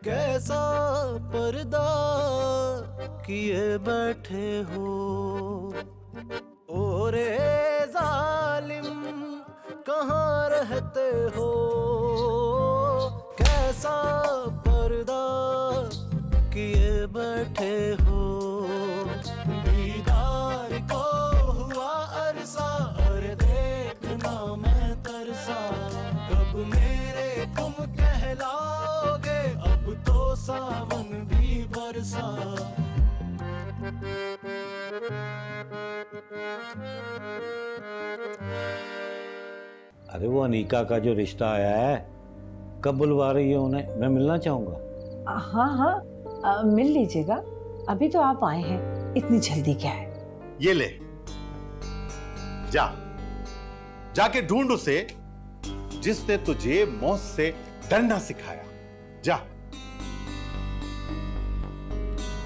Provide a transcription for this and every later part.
कैसा पर्दा किए बैठे हो ओ रे जालिम, कहाँ रहते हो? कैसा पर्दा किए बैठे हो? दीदार को हुआ अरसा, अरे देखना मैं तरसा, कब मेरे तुम कहलाओगे, अब तो सावन भी बरसा। अरे वो अनीका का जो रिश्ता आया है, कब बुलवा रही है उन्हें? मैं मिलना चाहूंगा। हाँ हाँ, मिल लीजिएगा। अभी तो आप आए हैं, इतनी जल्दी क्या है? ये ले, जाके ढूंढ उसे जिसने तुझे मौत से डरना सिखाया। जा।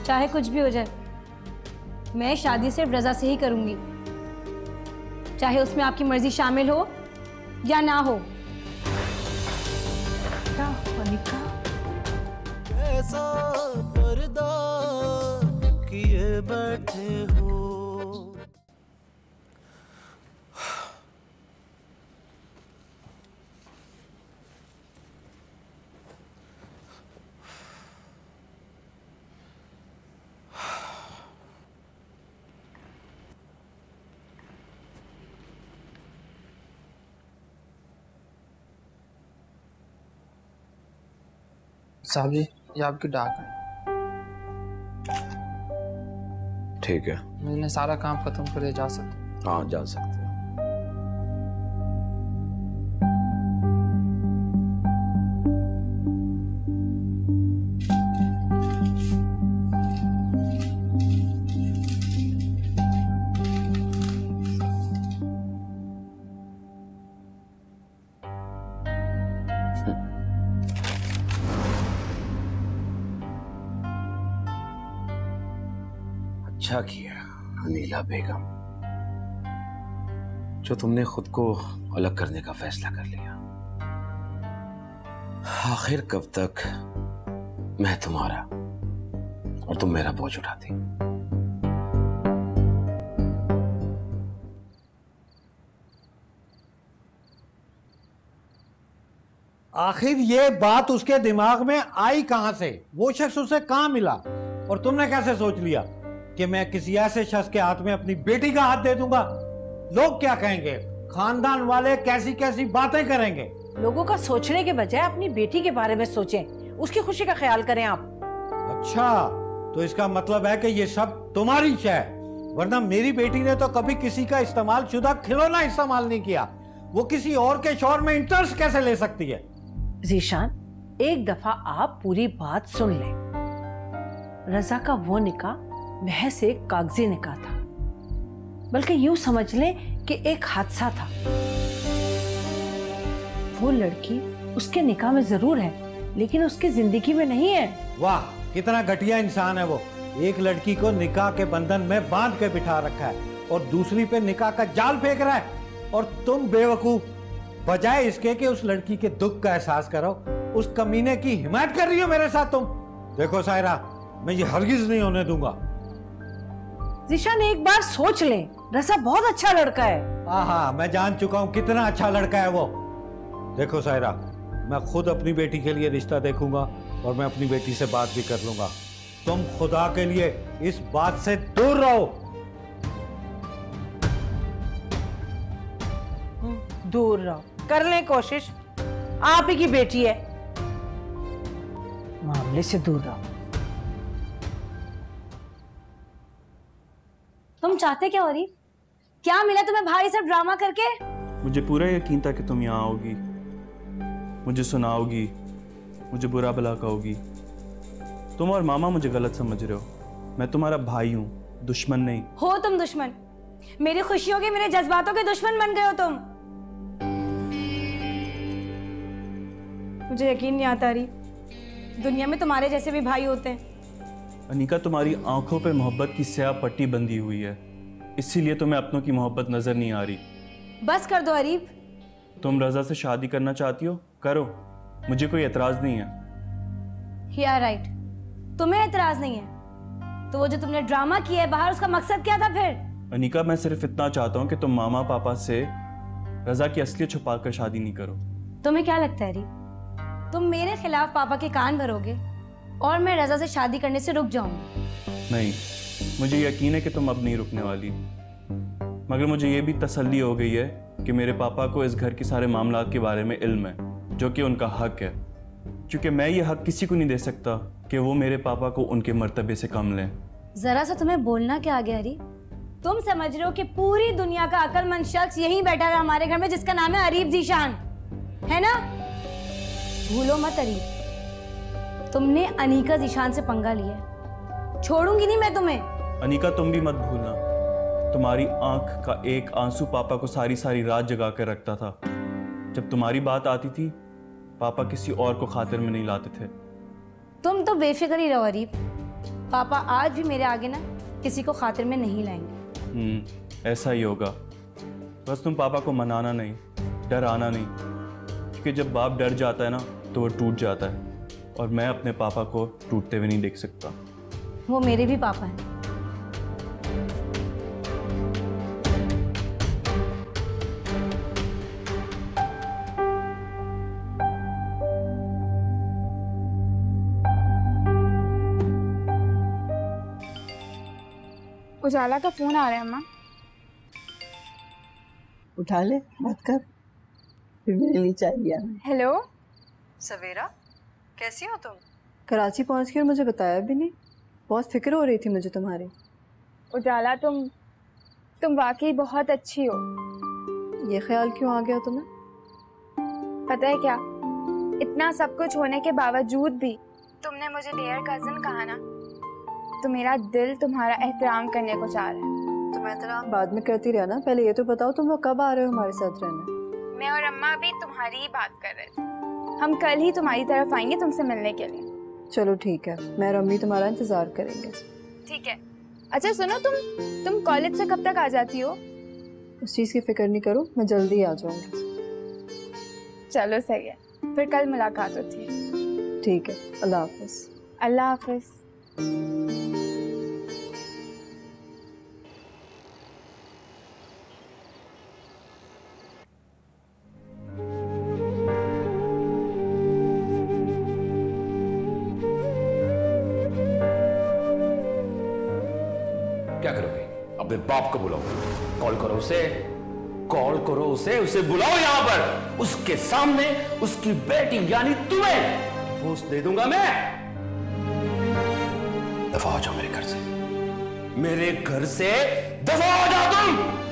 चाहे कुछ भी हो जाए, मैं शादी सिर्फ रजा से ही करूंगी, चाहे उसमें आपकी मर्जी शामिल हो या ना हो। क्या अनिका? कैसा पर्दा किए बैठे हो? साहब जी, ये आपकी डाक है। ठीक है, मैंने सारा काम खत्म कर दिया, जा सकते? हाँ जा सकते हो। अच्छा किया अनीला बेगम, जो तुमने खुद को अलग करने का फैसला कर लिया। आखिर कब तक मैं तुम्हारा और तुम मेरा बोझ उठाती? आखिर ये बात उसके दिमाग में आई कहां से? वो शख्स उसे कहां मिला और तुमने कैसे सोच लिया कि मैं किसी ऐसे शख्स के हाथ में अपनी बेटी का हाथ दे दूंगा? लोग क्या कहेंगे? खानदान वाले कैसी कैसी बातें करेंगे? लोगों का सोचने के बजाय अपनी बेटी के बारे में सोचें, उसकी खुशी का ख्याल करें आप। अच्छा, तो इसका मतलब है कि ये सब तुम्हारी शय है, वरना मेरी बेटी ने तो कभी किसी का इस्तेमाल शुदा खिलौना इस्तेमाल नहीं किया। वो किसी और के शौहर में इंटरेस्ट कैसे ले सकती है? जीशान, एक दफा आप पूरी बात सुन लें। रजा का वो निकाह महज एक कागजी निकाह था, बल्कि यूं समझ लें कि एक हादसा था। वो लड़की उसके निकाह में जरूर है, लेकिन उसकी जिंदगी में नहीं है। वाह, कितना घटिया इंसान है वो। एक लड़की को निकाह के बंधन में बांध के बिठा रखा है और दूसरी पे निकाह का जाल फेंक रहा है। और तुम बेवकूफ, बजाय इसके कि उस लड़की के दुख का एहसास करो, उस कमीने की हिमायत कर रही हो मेरे साथ तुम। देखो सायरा, मैं ये हरगिज नहीं होने दूंगा। जीशान, एक बार सोच ले, रजा बहुत अच्छा लड़का है। हाँ, मैं जान चुका हूँ कितना अच्छा लड़का है वो। देखो सायरा, मैं खुद अपनी बेटी के लिए रिश्ता देखूंगा और मैं अपनी बेटी से बात भी कर लूंगा। तुम खुदा के लिए इस बात से दूर रहो। दूर रहो, कर ले कोशिश, आप ही की बेटी है, मामले से दूर रहो। तुम चाहते क्या हो रही? क्या मिला तुम्हें भाई से ड्रामा करके? मुझे पूरा यकीन था कि तुम यहाँ आओगी, मुझे सुनाओगी, मुझे बुरा भला कहोगी। तुम और मामा मुझे गलत समझ रहे हो। मैं तुम्हारा भाई हूँ, दुश्मन नहीं। हो तुम दुश्मन, मेरी खुशियों के, मेरे जज्बातों के दुश्मन बन गए हो तुम। मुझे यकीन नहीं आता रही, दुनिया में तुम्हारे जैसे भी भाई होते हैं। अनीका, तुम्हारी आंखों पे मोहब्बत की स्याह पट्टी बंधी हुई है, इसीलिए तुम्हें अपनों की मोहब्बत नजर नहीं आ रही। बस कर दो अरीब, तुम रजा से शादी करना चाहती हो, करो, मुझे कोई एतराज नहीं है। या राइट, तुम्हें एतराज नहीं है तो वो जो तुमने ड्रामा किया है बाहर, उसका मकसद क्या था फिर? अनीका, मैं सिर्फ इतना चाहता हूँ कि तुम मामा पापा से रजा की असलियत छुपा कर शादी नहीं करो। तुम्हें क्या लगता है री, तुम मेरे खिलाफ पापा के कान भरोगे और मैं रजा से शादी करने से रुक जाऊंगी? नहीं, मुझे यकीन है कि तुम अब नहीं रुकने वाली, मगर मुझे ये भी तसल्ली हो गई है कि मेरे पापा को इस घर के सारे मामलात के बारे में इल्म है, जो कि उनका हक है, क्योंकि मैं ये हक किसी को नहीं दे सकता कि वो मेरे पापा को उनके मर्तबे से कम लें। जरा सा तुम्हें बोलना क्या आ गया हरी? तुम समझ रहे हो कि पूरी दुनिया का अक्लमंद शख्स यहीं बैठा है हमारे घर में, जिसका नाम है अरीब जीशान, है ना? भूलो मत अरीब, तुमने अनीका जीशान से पंगा लिया, छोड़ूंगी नहीं मैं तुम्हें। अनीका, तुम भी मत भूलना, तुम्हारी आंख का एक आंसू पापा को सारी सारी रात जगा कर रखता था। जब तुम्हारी बात आती थी, पापा किसी और को खातिर में नहीं लाते थे। तुम तो बेफिक्र ही रहो अरीब, पापा आज भी मेरे आगे ना किसी को खातिर में नहीं लाएंगे। ऐसा ही होगा, बस तुम पापा को मनाना नहीं, डराना नहीं, क्योंकि जब बाप डर जाता है ना तो वो टूट जाता है, और मैं अपने पापा को टूटते हुए नहीं देख सकता। वो मेरे भी पापा हैं। उजाला का फोन आ रहा है अम्मा। उठा ले, बात कर, फिर मेरे लिए चाय लिया। हेलो सवेरा, कैसी हो तुम? कराची पहुंच के मुझे बताया भी नहीं, बहुत फिक्र हो रही थी मुझे तुम्हारी। उजाला, तुम वाकई बहुत अच्छी हो। ये ख्याल क्यों आ गया तुम्हें? पता है क्या, इतना सब कुछ होने के बावजूद भी तुमने मुझे डियर कजन कहा ना, तो मेरा दिल तुम्हारा एहतराम करने को चाह रहा है। तुम एहतराम बाद में करती रहना, पहले ये तो बताओ तुम लोग कब आ रहे हो हमारे साथ रहने? मैं और अम्मा भी तुम्हारी ही बात कर रहे थे, हम कल ही तुम्हारी तरफ आएंगे तुमसे मिलने के लिए। चलो ठीक है, मैं और अम्मी तुम्हारा इंतजार करेंगे। ठीक है। अच्छा सुनो, तुम कॉलेज से कब तक आ जाती हो? उस चीज़ की फिक्र नहीं करो, मैं जल्दी आ जाऊंगी। चलो सही है, फिर कल मुलाकात होती है। ठीक है, अल्लाह हाफिज। अल्लाह हाफिज। क्या करोगे? अपने बाप को बुलाओ, कॉल करो उसे, कॉल करो उसे, उसे बुलाओ यहां पर, उसके सामने उसकी बेटी यानी तुम्हें डिवोर्स दे दूंगा मैं। दफा हो जाओ मेरे घर से, मेरे घर से दफा हो जाओ तुम।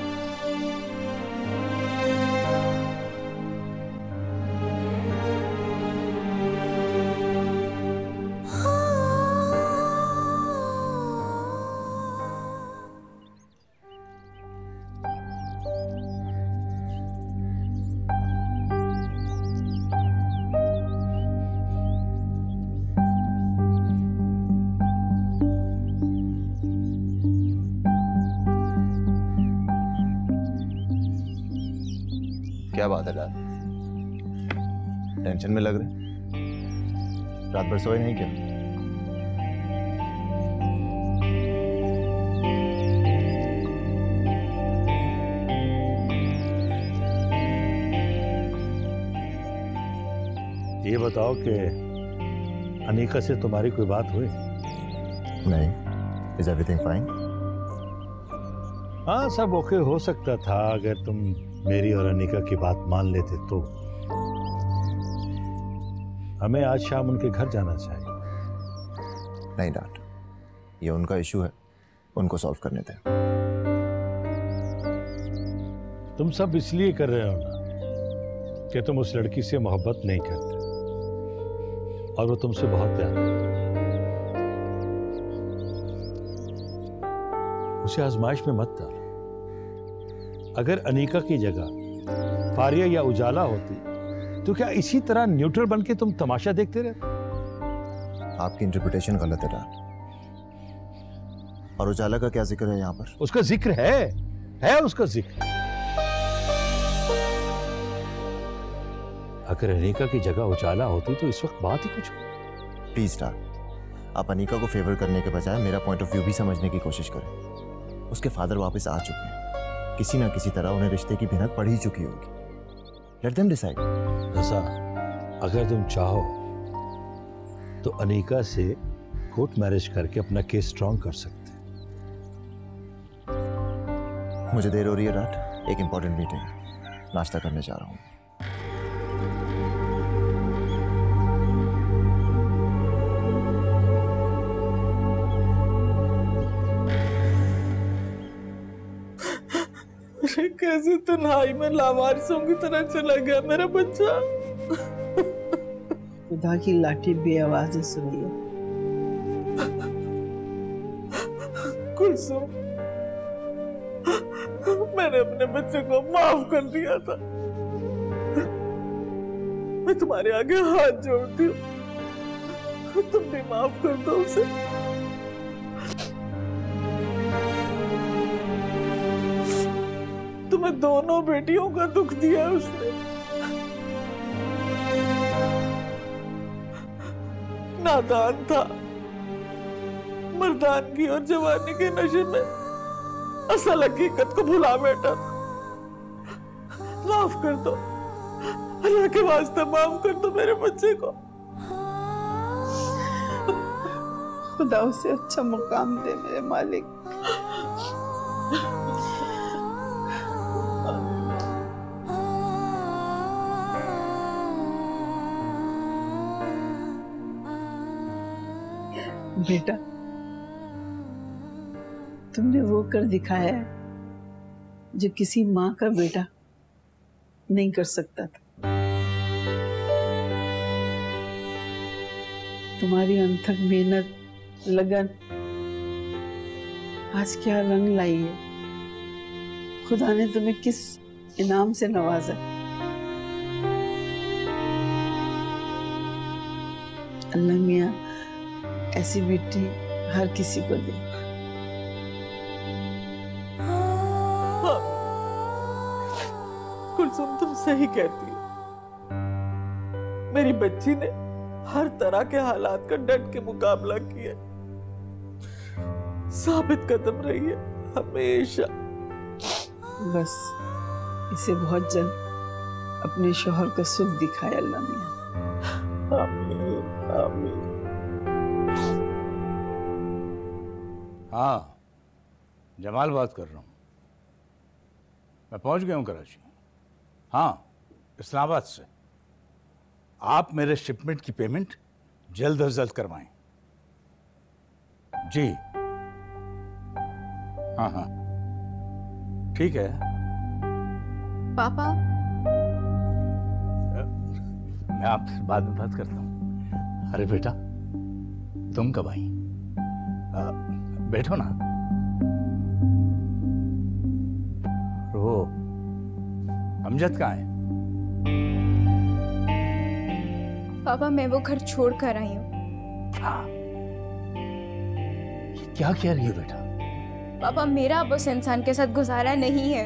क्या बात है लाल, टेंशन में लग रहे? रात भर सोए नहीं क्या? ये बताओ कि अनीका से तुम्हारी कोई बात हुई? नहीं। Is everything fine? हाँ, सब ओके हो सकता था अगर तुम मेरी और अनीका की बात मान लेते तो। हमें आज शाम उनके घर जाना चाहिए। नहीं डैड, ये उनका इशू है, उनको सॉल्व करने दें। तुम सब इसलिए कर रहे हो ना कि तुम उस लड़की से मोहब्बत नहीं करते और वो तुमसे बहुत प्यार करती है। उसे आजमाइश में मत डालो। अगर अनीका की जगह फारिया या उजाला होती तो क्या इसी तरह न्यूट्रल बन के तुम तमाशा देखते रहते? आपकी इंटरप्रिटेशन गलत है डैड। और उजाला का क्या जिक्र है यहाँ पर? उसका जिक्र है उसका जिक्र। अगर अनीका की जगह उजाला होती तो इस वक्त बात ही कुछ हो। प्लीज डैड, आप अनीका को फेवर करने के बजाय मेरा पॉइंट ऑफ व्यू भी समझने की कोशिश करें। उसके फादर वापस आ चुके हैं, किसी ना किसी तरह उन्हें रिश्ते की भिनक पड़ ही चुकी होगी। Let them decide. रज़ा, अगर तुम चाहो तो अनीका से कोर्ट मैरिज करके अपना केस स्ट्रॉन्ग कर सकते। मुझे देर हो रही है डैड, एक इंपॉर्टेंट मीटिंग है, नाश्ता करने जा रहा हूँ। अरे कैसे तन्हाई में लावारिसों की तरह चला गया मेरा बच्चा। खुदा की लाठी बेआवाज सुनी है। कुलसुम, मैंने अपने बच्चे को माफ कर दिया था। मैं तुम्हारे आगे हाथ जोड़ती हूँ, तुम भी माफ कर दो उसे। तुम्हें दोनों बेटियों का दुख दिया उसने। नादान था, मर्दानगी और जवानी के नशे में असल हकीकत को भुला बैठा। माफ कर दो, अल्लाह के वास्ते माफ कर दो मेरे बच्चे को। खुदा उसे अच्छा मुकाम दे मेरे मालिक। बेटा, तुमने वो कर दिखाया है जो किसी माँ का बेटा नहीं कर सकता था। तुम्हारी अनथक मेहनत, लगन आज क्या रंग लाई है। खुदा ने तुम्हें किस इनाम से नवाजा। अल्लाह मियाँ ऐसी बेटी हर किसी को दे। कुलसुम, तुम सही कहती हो। मेरी बच्ची ने हर तरह के हालात का डट के मुकाबला किया, साबित कदम रही है हमेशा। बस इसे बहुत जल्द अपने शौहर का सुख दिखाया अल्लाह ने। आमीन आमीन। हाँ, जमाल बात कर रहा हूँ। मैं पहुंच गया हूँ कराची। हाँ, इस्लामाबाद से। आप मेरे शिपमेंट की पेमेंट जल्द अज जल्द करवाएं। जी हाँ हाँ ठीक है। पापा, मैं आपसे बाद में बात करता हूँ। अरे बेटा, तुम कब आई? बैठो ना। रो, अमजद कहाँ है? पापा, मैं वो घर छोड़ कर आई हूँ। हाँ, क्या कह रही हो बेटा? पापा, मेरा अब उस इंसान के साथ गुजारा नहीं है।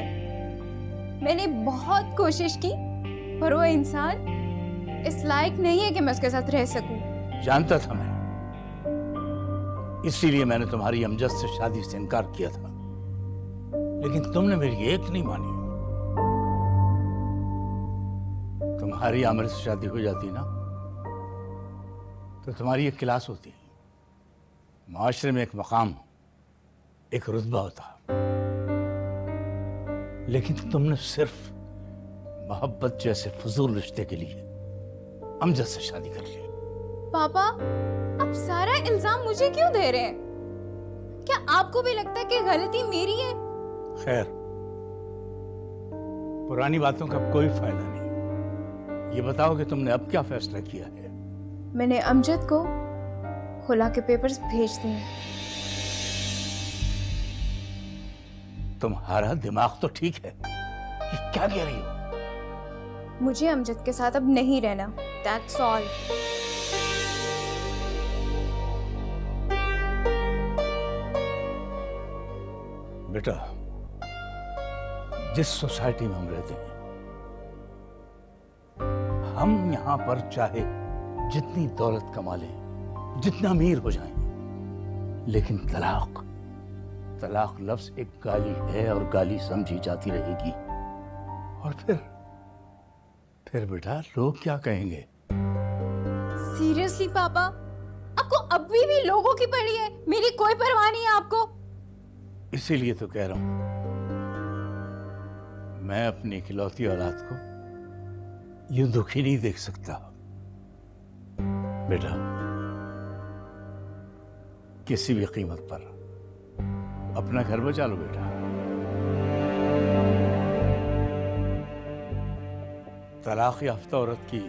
मैंने बहुत कोशिश की, पर वो इंसान इस लायक नहीं है कि मैं उसके साथ रह सकूं। जानता था मैं, इसीलिए मैंने तुम्हारी अमजद से शादी से इनकार किया था, लेकिन तुमने मेरी एक नहीं मानी। तुम्हारी आमिर से शादी हो जाती ना तो तुम्हारी एक क्लास होती, माशरे में एक मकाम, एक रुतबा होता, लेकिन तुमने सिर्फ मोहब्बत जैसे फजूल रिश्ते के लिए अमजद से शादी कर ली। पापा, आप सारा इल्जाम मुझे क्यों दे रहे हैं? क्या आपको भी लगता है कि गलती मेरी है? खैर, पुरानी बातों का कोई फायदा नहीं। ये बताओ कि तुमने अब क्या फैसला किया है? मैंने अमजद को खुला के पेपर्स भेज दिए। तुम्हारा दिमाग तो ठीक है, ये क्या कह रही हो? मुझे अमजद के साथ अब नहीं रहना, दैट्स ऑल। बेटा, जिस सोसाइटी में हम रहते हैं, हम यहां पर चाहे जितनी दौलत कमा लें, जितना अमीर हो जाएं, लेकिन तलाक तलाक लफ्ज एक गाली है और गाली समझी जाती रहेगी। और फिर बेटा लोग क्या कहेंगे? सीरियसली पापा, आपको अभी भी लोगों की पड़ी है, मेरी कोई परवाह नहीं है आपको। इसीलिए तो कह रहा हूं, मैं अपनी इकलौती औलाद को यूं दुखी नहीं देख सकता। बेटा किसी भी कीमत पर अपना घर बचा लो बेटा। तलाक याफ्ता औरत की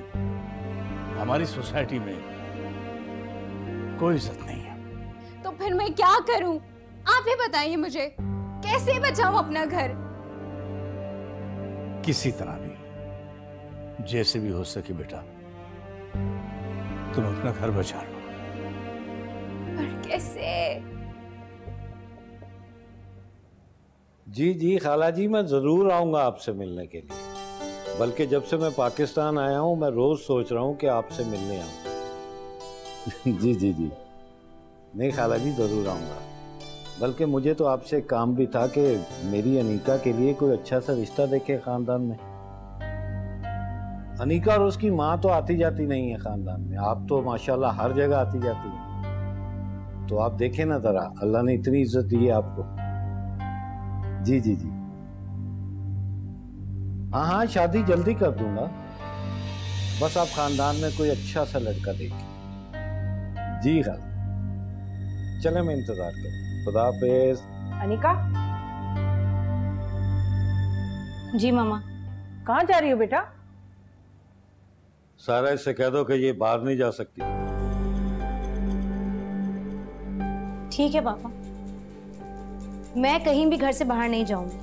हमारी सोसाइटी में कोई इज्जत नहीं है। तो फिर मैं क्या करूं? आप ही बताइए मुझे, कैसे बचाऊं अपना घर? किसी तरह भी, जैसे भी हो सके बेटा, तुम अपना घर बचा लो। पर कैसे? जी जी खाला जी, मैं जरूर आऊंगा आपसे मिलने के लिए। बल्कि जब से मैं पाकिस्तान आया हूं, मैं रोज सोच रहा हूं कि आपसे मिलने आऊं। जी जी जी, नहीं खाला जी जरूर आऊंगा। बल्कि मुझे तो आपसे एक काम भी था कि मेरी अनीका के लिए कोई अच्छा सा रिश्ता देखे खानदान में। अनीका और उसकी माँ तो आती जाती नहीं है खानदान में, आप तो माशाल्लाह हर जगह आती जाती है। तो आप देखें ना जरा, अल्लाह ने इतनी इज्जत दी है आपको। जी जी जी, हाँ हाँ, शादी जल्दी कर दूंगा, बस आप खानदान में कोई अच्छा सा लड़का देखिए। जी हाँ, चले मैं इंतजार करूं। खुदा हाफिज। अनीका। जी मामा। कहाँ जा रही हो बेटा? सारा इससे कह दो कि ये बाहर नहीं जा सकती। ठीक है पापा, मैं कहीं भी घर से बाहर नहीं जाऊंगी,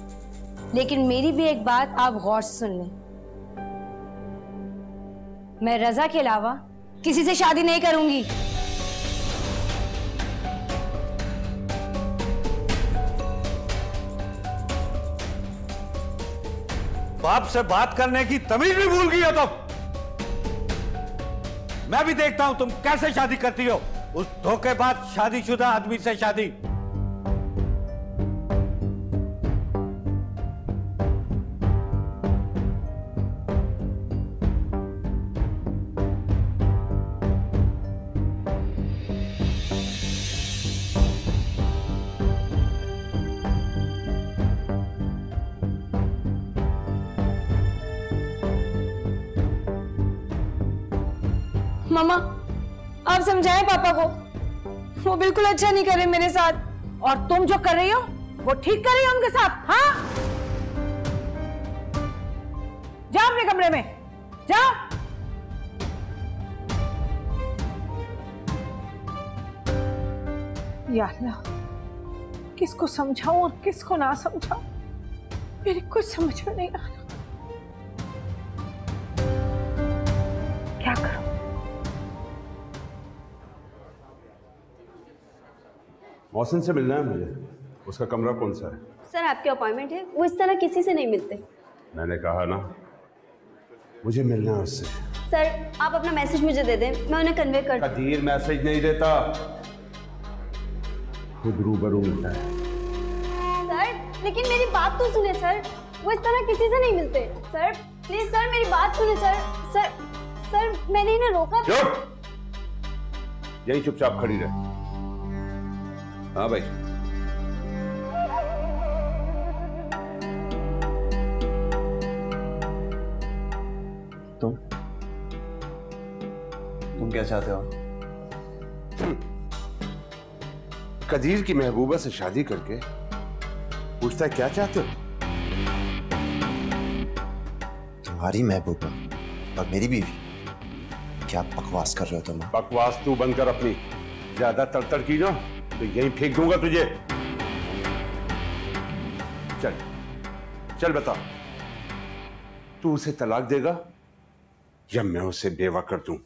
लेकिन मेरी भी एक बात आप गौर से सुन लें। मैं रजा के अलावा किसी से शादी नहीं करूंगी। बाप से बात करने की तमीज भी भूल गई हो तुम। मैं भी देखता हूं तुम कैसे शादी करती हो, उस धोखेबाज शादीशुदा आदमी से शादी। मामा, आप समझाएं पापा को, वो बिल्कुल अच्छा नहीं कर रहे मेरे साथ। और तुम जो कर रही हो वो ठीक कर रही हो उनके साथ? हाँ, जाओ अपने कमरे में जाओ। या अल्लाह, किसको समझाऊं और किसको ना समझाऊं, मेरी कुछ समझ में नहीं आ रहा। क्या करूं? मौसम से मिलना है मुझे। उसका कमरा कौन सा है? सर आपके अपॉइंटमेंट है, वो इस तरह किसी से नहीं मिलते। मैंने कहा ना, मुझे मिलना है उससे। सर आप अपना मैसेज मुझे दे दें, मैं उन्हें कन्वे कर। कदीर मैसेज नहीं देता, खुद रूबरू मिलता है। सर लेकिन मेरी बात तो सुने सर, वो इस तरह किसी से नहीं मिलते। सर प्लीज सर मेरी बात सुने सर। सर सर मैंने इन्हें रोका। चुप, यही चुपचाप खड़ी रहे। हाँ भाई, तुम क्या चाहते हो? कदीर की महबूबा से शादी करके पूछता है क्या चाहते हो? तुम्हारी महबूबा और मेरी बीवी? क्या बकवास कर रहे हो तुम? बकवास तू बंद कर अपनी, ज्यादा तड़तड़ की ना तो यहीं फेंक दूंगा तुझे। चल चल बता, तू उसे तलाक देगा या मैं उसे बेवा कर दूं?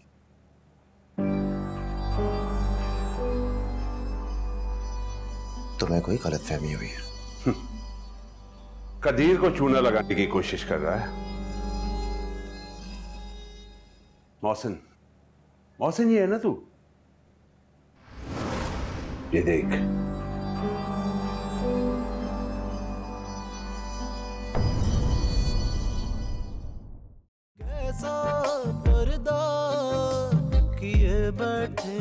तुम्हें कोई गलतफहमी हुई है। कदीर को चूना लगाने की कोशिश कर रहा है। मौसन, मौसन ये है ना तू? ये देख, कैसा पर्दा किए बैठे